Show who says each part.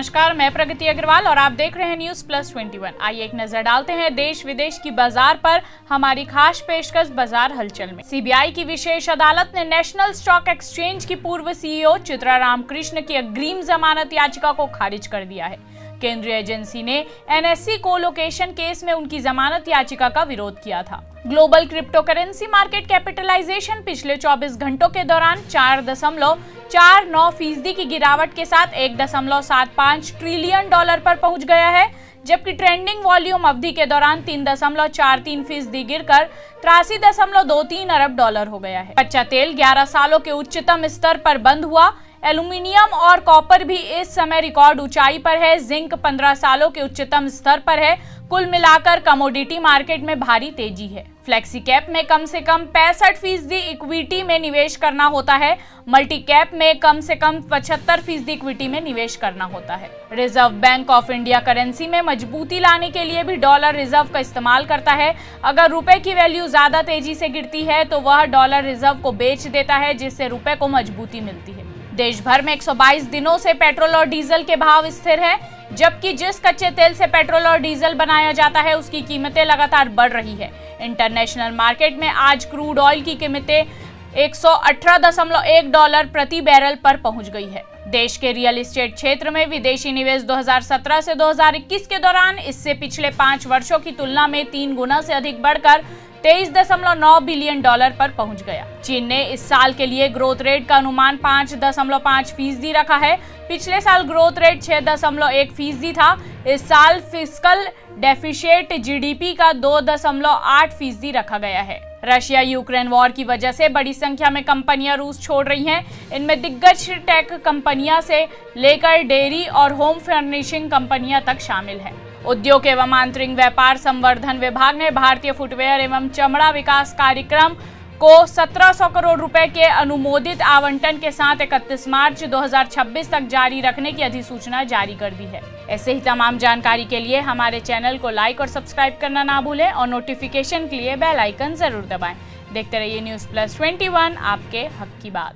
Speaker 1: नमस्कार, मैं प्रगति अग्रवाल और आप देख रहे हैं न्यूज प्लस 21। आइए एक नजर डालते हैं देश विदेश की बाजार पर हमारी खास पेशकश बाजार हलचल में। सीबीआई की विशेष अदालत ने नेशनल स्टॉक एक्सचेंज की पूर्व सीईओ चित्रा रामकृष्ण की अग्रिम जमानत याचिका को खारिज कर दिया है। केंद्रीय एजेंसी ने एनएससी कोलोकेशन केस में उनकी जमानत याचिका का विरोध किया था। Global cryptocurrency market capitalization पिछले 24 घंटों के दौरान 4.49% की गिरावट के साथ 1.75 ट्रिलियन डॉलर पर पहुंच गया है, जबकि ट्रेंडिंग वॉल्यूम अवधि के दौरान 3.43% गिरकर 83.23 अरब डॉलर हो गया है। कच्चा तेल 11 सालों के उच्चतम स्तर पर बंद हुआ। एल्यूमिनियम और कॉपर भी इस समय रिकॉर्ड ऊंचाई पर है। जिंक 15 सालों के उच्चतम स्तर पर है। कुल मिलाकर कमोडिटी मार्केट में भारी तेजी है। फ्लेक्सी कैप में कम से कम 65% इक्विटी में निवेश करना होता है। मल्टी कैप में कम से कम 75% इक्विटी में निवेश करना होता है। Reserve bank of India currency में मजबूती लाने के लिए भी डॉलर रिजर्व का इस्तेमाल करता है। अगर रुपए की वैल्यू ज्यादा तेजी से गिरती है तो वह डॉलर रिजर्व को बेच देता है, जिससे रुपए को मजबूती मिलती है। देश भर में 122 दिनों से पेट्रोल और डीजल के भाव स्थिर है, जबकि जिस कच्चे तेल से पेट्रोल और डीजल बनाया जाता है उसकी कीमतें लगातार बढ़ रही है। इंटरनेशनल मार्केट में आज क्रूड ऑयल की कीमतें 118.1 डॉलर प्रति बैरल पर पहुंच गई है। देश के रियल एस्टेट क्षेत्र में विदेशी निवेश 2017 से 2021 के दौरान इससे पिछले 5 वर्षों की तुलना में 3 गुना से अधिक बढ़कर 23.9 बिलियन डॉलर पर पहुंच गया। चीन ने इस साल के लिए ग्रोथ रेट का अनुमान 5.5% रखा है। पिछले साल ग्रोथ रेट 6.1% था। इस साल फिस्कल डेफिसिट जीडीपी का 2.8% रखा गया है। रशिया यूक्रेन वॉर की वजह से बड़ी संख्या में कंपनियां रूस छोड़ रही हैं। इनमें दिग्गज टेक कंपनियां से लेकर डेयरी और होम फर्निशिंग कंपनियां तक शामिल हैं। उद्योग एवं आंतरिक व्यापार संवर्धन विभाग ने भारतीय फुटवेयर एवं चमड़ा विकास कार्यक्रम को 1700 करोड़ रुपए के अनुमोदित आवंटन के साथ 31 मार्च 2026 तक जारी रखने की अधिसूचना जारी कर दी है। ऐसे ही तमाम जानकारी के लिए हमारे चैनल को लाइक और सब्सक्राइब करना ना भूलें और नोटिफिकेशन के लिए बेल आइकन जरूर दबाएं। देखते रहिए न्यूज प्लस 21, आपके हक की बात।